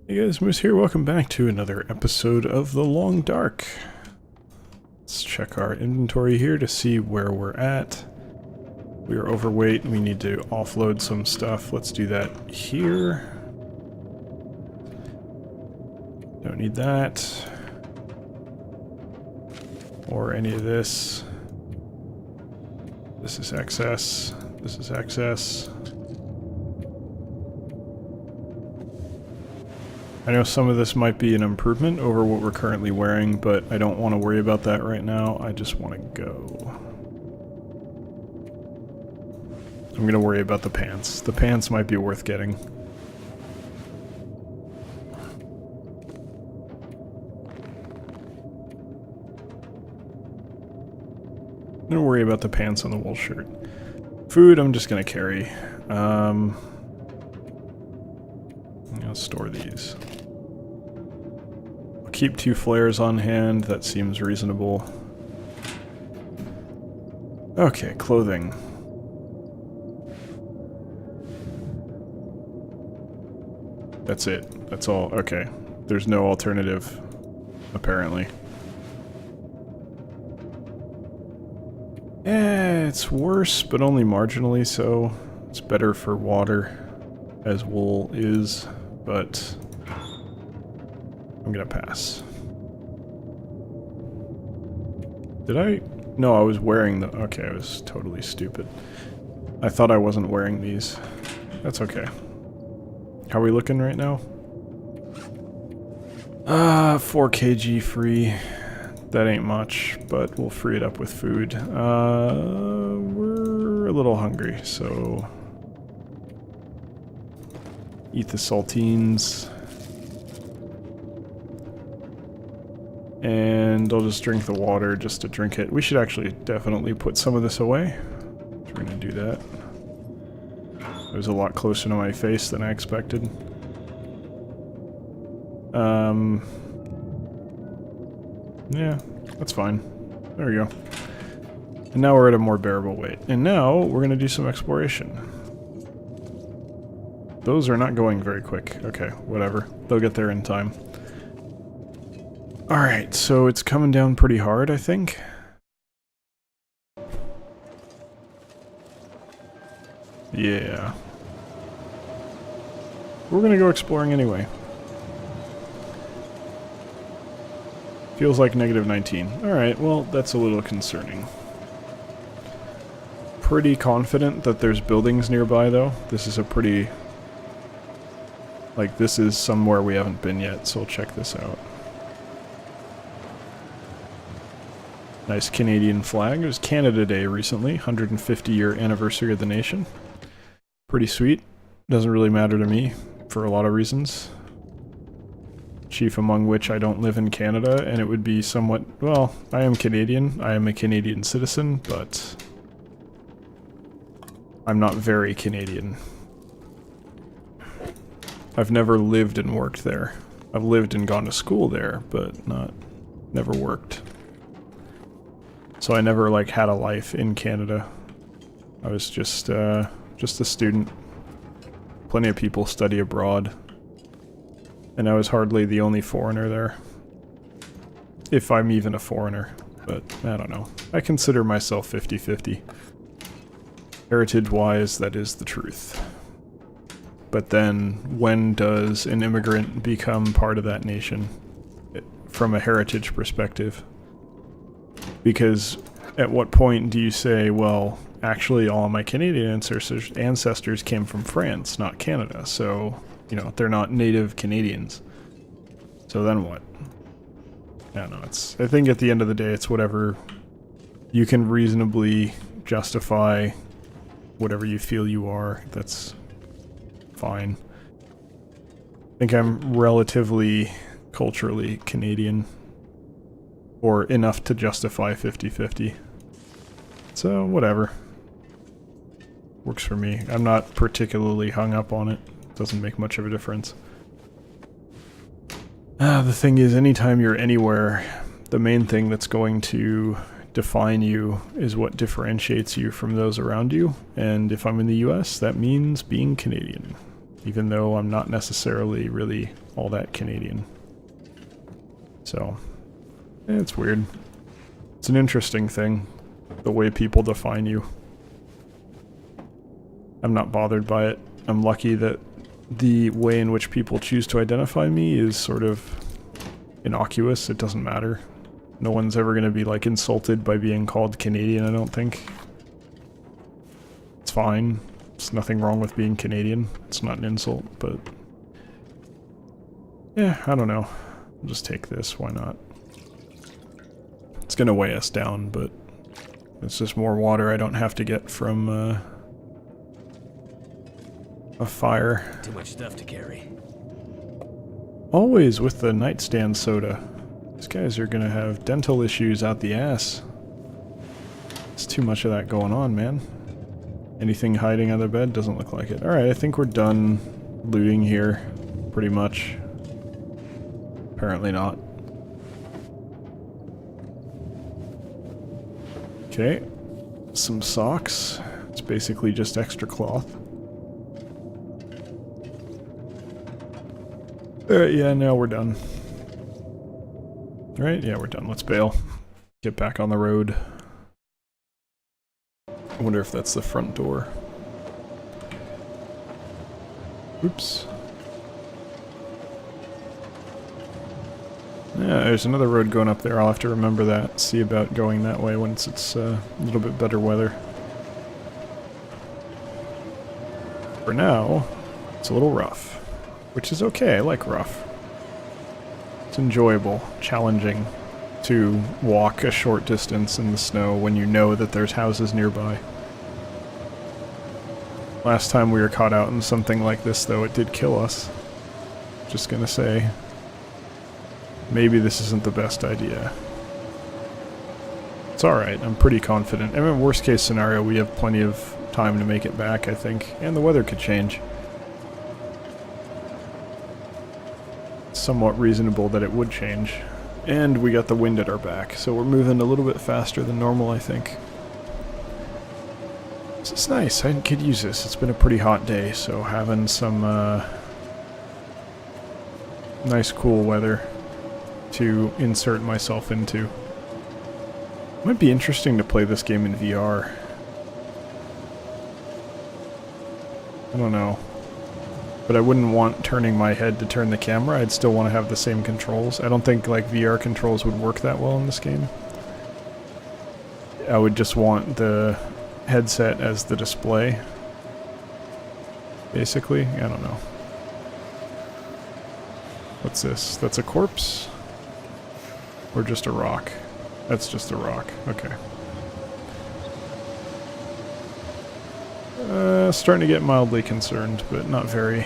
Hey guys, Moose here. Welcome back to another episode of The Long Dark. Let's check our inventory here to see where we're at. We are overweight. We need to offload some stuff. Let's do that here. Don't need that. Or any of this. This is excess. This is excess. I know some of this might be an improvement over what we're currently wearing, but I don't want to worry about that right now. I just want to go. I'm going to worry about the pants. The pants might be worth getting. I'm going to worry about the pants on the wool shirt. Food, I'm just going to carry. I'm going to store these. Keep 2 flares on hand, that seems reasonable. Okay, clothing. That's it. That's all. Okay. There's no alternative, apparently. It's worse, but only marginally so. It's better for water, as wool is, but I'm gonna pass. Did I? No, I was wearing the... Okay, I was totally stupid. I thought I wasn't wearing these. That's okay. How are we looking right now? 4 kg free. That ain't much, but we'll free it up with food. We're a little hungry, so... Eat the saltines. And I'll just drink the water just to drink it. We should actually definitely put some of this away. We're gonna do that. It was a lot closer to my face than I expected. Yeah, that's fine. There we go. And now we're at a more bearable weight. And now we're gonna do some exploration. Those are not going very quick. Okay, whatever. They'll get there in time. Alright, so it's coming down pretty hard, I think. Yeah. We're gonna go exploring anyway. Feels like negative 19. Alright, well, that's a little concerning. Pretty confident that there's buildings nearby, though. This is a pretty... Like, this is somewhere we haven't been yet, so we'll check this out. Nice Canadian flag. It was Canada Day recently, 150-year anniversary of the nation. Pretty sweet. Doesn't really matter to me, for a lot of reasons. Chief among which I don't live in Canada, and it would be somewhat... Well, I am Canadian. I am a Canadian citizen, but... I'm not very Canadian. I've never lived and worked there. I've lived and gone to school there, but never worked. So I never, like, had a life in Canada. I was just a student. Plenty of people study abroad. And I was hardly the only foreigner there. If I'm even a foreigner. But, I don't know. I consider myself 50-50. Heritage-wise, that is the truth. But then, when does an immigrant become part of that nation? From a heritage perspective. Because at what point do you say, well, actually all of my Canadian ancestors came from France, not Canada, so, you know, they're not native Canadians. So then what? I don't know, I think at the end of the day, it's whatever you can reasonably justify, whatever you feel you are, that's fine. I think I'm relatively culturally Canadian. Or enough to justify 50-50. So, whatever. Works for me. I'm not particularly hung up on it. Doesn't make much of a difference. The thing is, anytime you're anywhere, the main thing that's going to define you is what differentiates you from those around you. And if I'm in the US, that means being Canadian. even though I'm not necessarily really all that Canadian. So, it's weird. It's an interesting thing, the way people define you. I'm not bothered by it. I'm lucky that the way in which people choose to identify me is sort of innocuous. It doesn't matter. No one's ever going to be, like, insulted by being called Canadian, I don't think. It's fine. There's nothing wrong with being Canadian. It's not an insult, but... yeah, I don't know. I'll just take this, why not? It's going to weigh us down, but it's just more water I don't have to get from, a fire. Too much stuff to carry. Always with the nightstand soda. These guys are gonna have dental issues out the ass. It's too much of that going on, man. Anything hiding under the bed? Doesn't look like it. Alright, I think we're done looting here. Pretty much. Apparently not. Okay. Some socks. It's basically just extra cloth. Alright, yeah, now we're done. Alright, yeah, we're done. Let's bail. Get back on the road. I wonder if that's the front door. Oops. Yeah, there's another road going up there. I'll have to remember that. See about going that way once it's a little bit better weather. For now, it's a little rough. Which is okay, I like rough. It's enjoyable, challenging to walk a short distance in the snow when you know that there's houses nearby. Last time we were caught out in something like this, though, it did kill us. Just gonna say, maybe this isn't the best idea. It's alright, I'm pretty confident. I mean, worst case scenario, we have plenty of time to make it back, I think, and the weather could change. Somewhat reasonable that it would change. And we got the wind at our back, so we're moving a little bit faster than normal, I think. This is nice, I could use this. It's been a pretty hot day, so having some nice cool weather to insert myself into. Might be interesting to play this game in VR. I don't know. But I wouldn't want turning my head to turn the camera. I'd still want to have the same controls. I don't think like VR controls would work that well in this game. I would just want the headset as the display. Basically, I don't know. What's this? That's a corpse? Or just a rock? That's just a rock. Okay. Starting to get mildly concerned, but not very.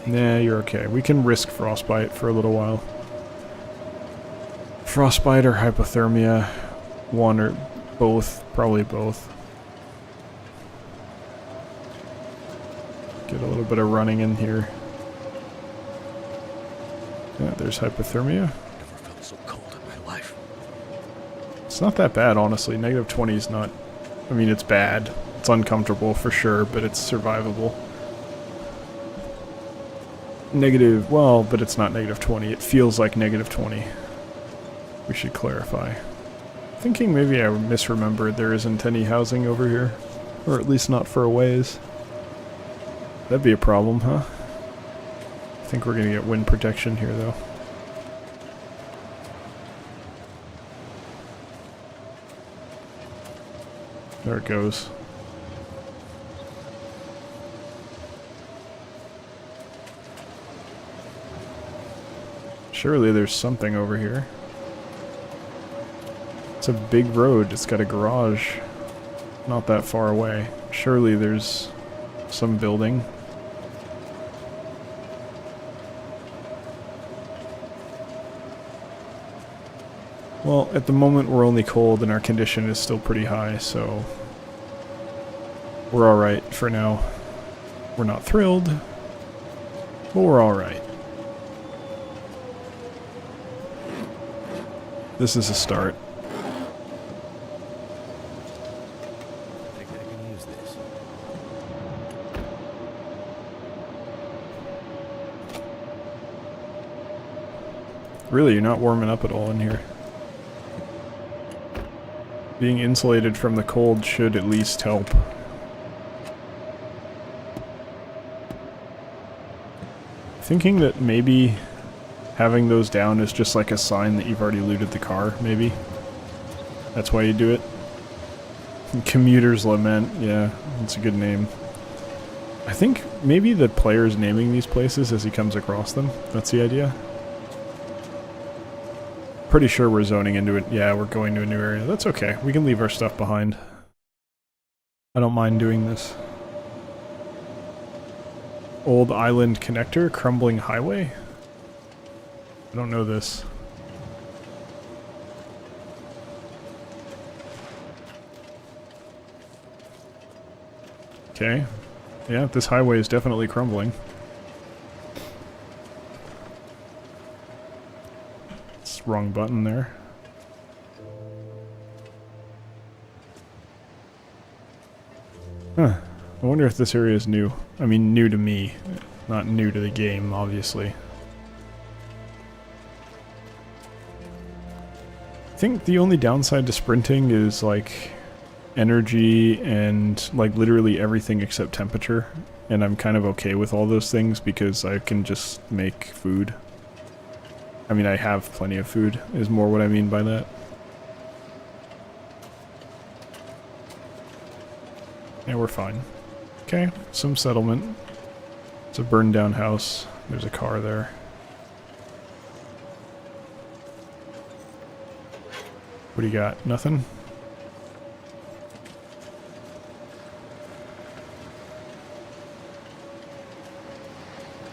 Nah, you're okay. We can risk frostbite for a little while. Frostbite or hypothermia. One or both. Probably both. Get a little bit of running in here. Yeah, there's hypothermia. Never felt so cold in my life. It's not that bad, honestly. Negative 20 is not... I mean, it's bad. It's uncomfortable for sure, but it's survivable. Negative... well, but it's not negative 20. It feels like negative 20. We should clarify. Thinking maybe I misremembered there isn't any housing over here. Or at least not for a ways. That'd be a problem, huh? I think we're gonna get wind protection here, though. There it goes. Surely there's something over here. It's a big road. It's got a garage not that far away. Surely there's some building. Well, at the moment we're only cold and our condition is still pretty high, so we're alright for now. We're not thrilled, but we're alright. This is a start. Really, you're not warming up at all in here. Being insulated from the cold should at least help. Thinking that maybe having those down is just like a sign that you've already looted the car, maybe. That's why you do it. Commuter's Lament, yeah, that's a good name. I think maybe the player's naming these places as he comes across them. That's the idea. Pretty sure we're zoning into it. Yeah, we're going to a new area. That's okay. We can leave our stuff behind. I don't mind doing this. Old Island Connector, Crumbling Highway? I don't know this. Okay. Yeah, this highway is definitely crumbling. It's wrong button there. Huh. I wonder if this area is new. I mean, new to me. Not new to the game, obviously. I think the only downside to sprinting is, like, energy and, like, literally everything except temperature. And I'm kind of okay with all those things because I can just make food. I mean, I have plenty of food, is more what I mean by that. Yeah, we're fine. Okay, some settlement. It's a burned down house. There's a car there. What do you got? Nothing?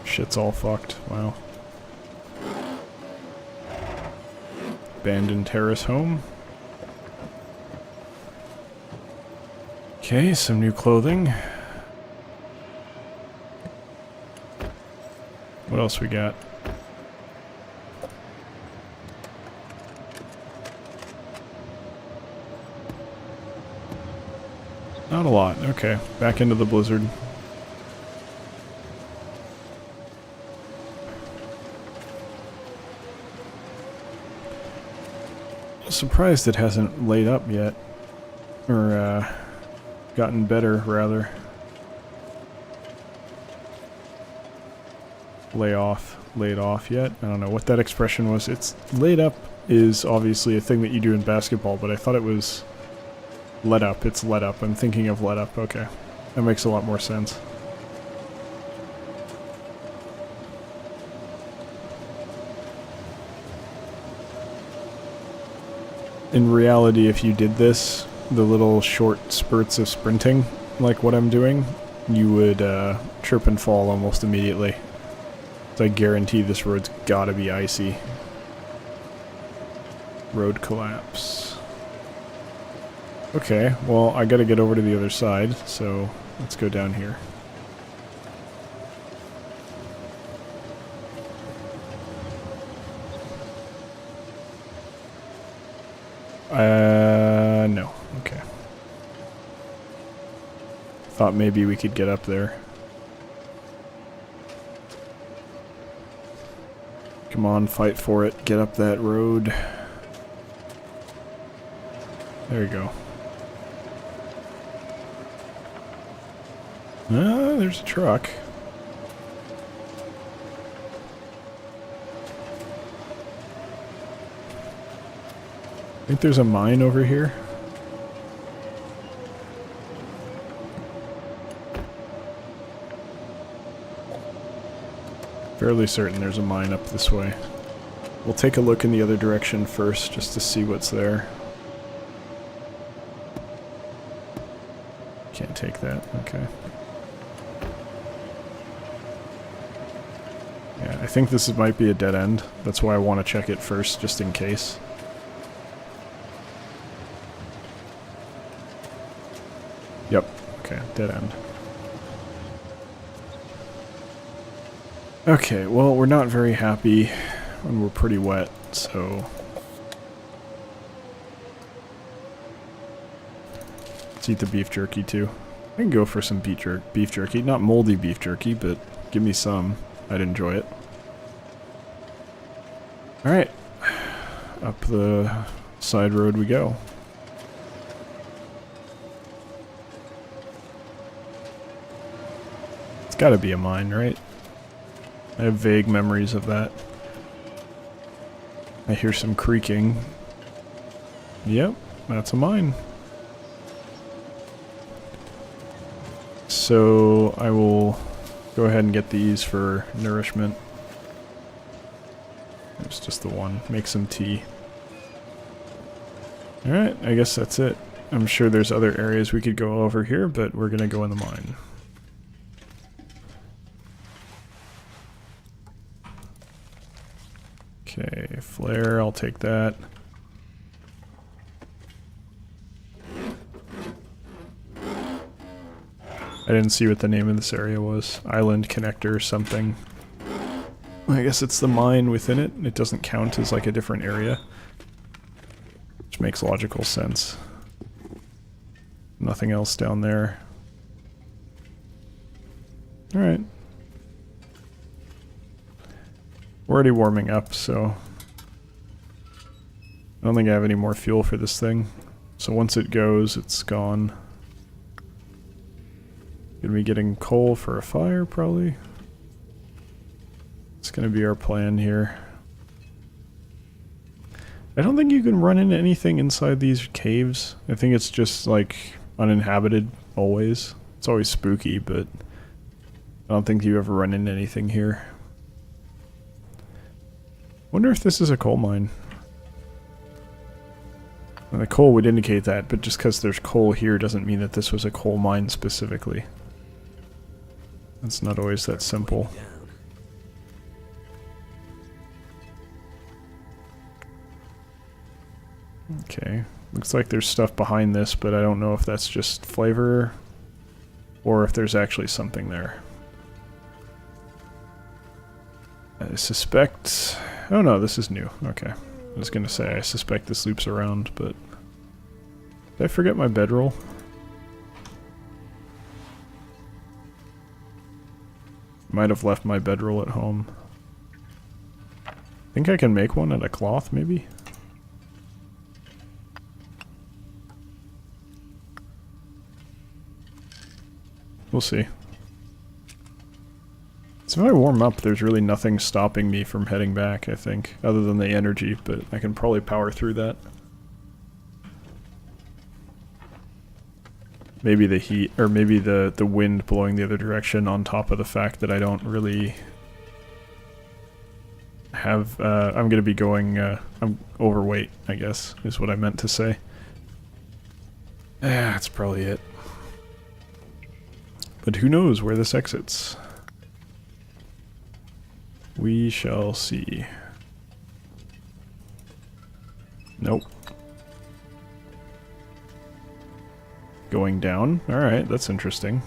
Shit's all fucked. Wow. Abandoned terrace home. Okay, some new clothing. What else we got? Not a lot. Okay, back into the blizzard. Surprised it hasn't laid up yet. Or, gotten better, rather. Laid off yet? I don't know what that expression was. It's laid up is obviously a thing that you do in basketball, but I thought it was let up. It's let up. I'm thinking of let up. Okay. That makes a lot more sense. In reality, if you did this, the little short spurts of sprinting, like what I'm doing, you would trip and fall almost immediately. So I guarantee this road's gotta be icy. Road collapse. Okay, well, I gotta get over to the other side, so let's go down here. No. Okay. Thought maybe we could get up there. Come on, fight for it. Get up that road. There you go. Ah, there's a truck. I think there's a mine over here. Fairly certain there's a mine up this way. We'll take a look in the other direction first, just to see what's there. Can't take that, okay. Yeah, I think this might be a dead end. That's why I want to check it first, just in case. Yep, okay, dead end. Okay, well, we're not very happy when we're pretty wet, so... Let's eat the beef jerky, too. I can go for some beef jerky. Not moldy beef jerky, but give me some. I'd enjoy it. Alright. Up the side road we go. It's gotta be a mine, right? I have vague memories of that. I hear some creaking. Yep, that's a mine. So I will go ahead and get these for nourishment. It's just the one. Make some tea. Alright, I guess that's it. I'm sure there's other areas we could go over here, but we're gonna go in the mine. Okay, flare, I'll take that. I didn't see what the name of this area was. Island connector or something. I guess it's the mine within it. It doesn't count as like a different area. Which makes logical sense. Nothing else down there. Alright. We're already warming up, so I don't think I have any more fuel for this thing. So once it goes, it's gone. Gonna be getting coal for a fire, probably. It's gonna be our plan here. I don't think you can run into anything inside these caves. I think it's just like uninhabited always. It's always spooky, but I don't think you ever run into anything here. Wonder if this is a coal mine. And the coal would indicate that, but just because there's coal here doesn't mean that this was a coal mine specifically. It's not always that simple. Okay, looks like there's stuff behind this, but I don't know if that's just flavor or if there's actually something there. I suspect... Oh no, this is new. Okay. I was gonna say, I suspect this loops around, but... Did I forget my bedroll? Might have left my bedroll at home. Think I can make one out of cloth, maybe? We'll see. So if I warm up, there's really nothing stopping me from heading back, I think, other than the energy, but I can probably power through that. Maybe the heat, or maybe the wind blowing the other direction on top of the fact that I don't really have, I'm going to be going, I'm overweight, I guess, is what I meant to say. That's probably it. But who knows where this exits? We shall see. Nope. Going down? Alright, that's interesting.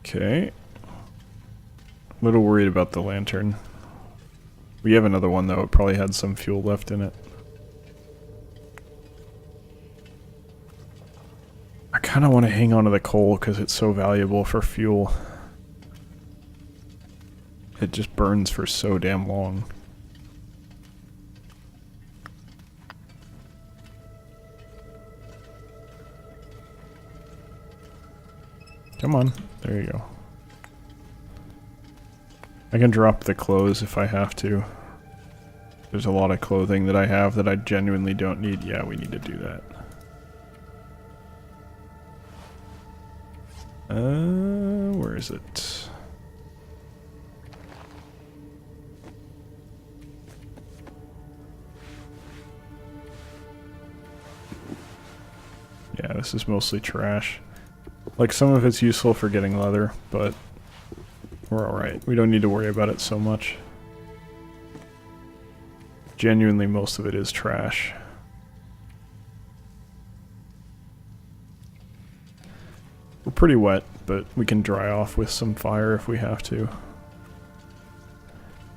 Okay. A little worried about the lantern. We have another one though, it probably had some fuel left in it. I kind of want to hang on to the coal because it's so valuable for fuel. It just burns for so damn long. Come on, there you go. I can drop the clothes if I have to. There's a lot of clothing that I have that I genuinely don't need. Yeah, we need to do that. Where is it? Yeah, this is mostly trash. Like, some of it's useful for getting leather, but we're alright. We don't need to worry about it so much. Genuinely, most of it is trash. We're pretty wet, but we can dry off with some fire if we have to.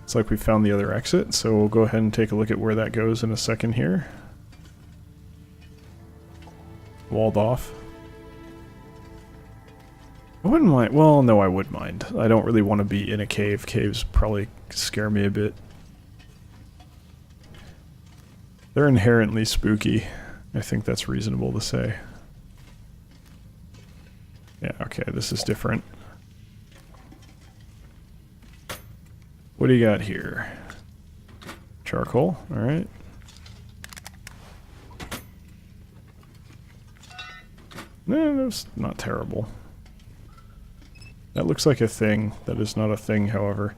It's like we found the other exit, so we'll go ahead and take a look at where that goes in a second here. Walled off. I wouldn't mind. Well, no, I would mind. I don't really want to be in a cave. Caves probably scare me a bit. They're inherently spooky. I think that's reasonable to say. Yeah, okay, this is different. What do you got here? Charcoal, alright. No, that's not terrible. That looks like a thing. That is not a thing, however.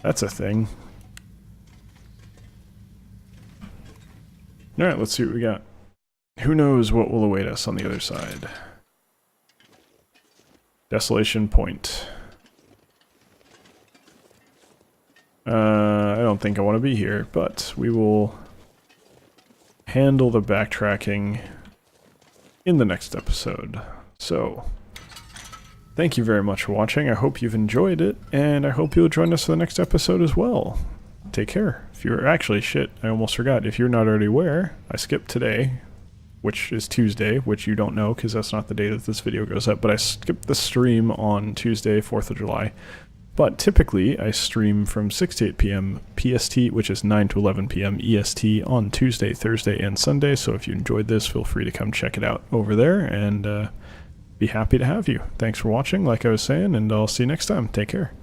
That's a thing. Alright, let's see what we got. Who knows what will await us on the other side. Desolation Point. I don't think I want to be here, but we will handle the backtracking in the next episode. So, thank you very much for watching. I hope you've enjoyed it, and I hope you'll join us for the next episode as well. Take care. If you're actually shit, I almost forgot. If you're not already aware, I skipped today, which is Tuesday, which you don't know because that's not the day that this video goes up, but I skipped the stream on Tuesday, 4th of July. But typically, I stream from 6 to 8 p.m. PST, which is 9 to 11 p.m. EST on Tuesday, Thursday, and Sunday. So if you enjoyed this, feel free to come check it out over there, and be happy to have you. Thanks for watching, like I was saying, and I'll see you next time. Take care.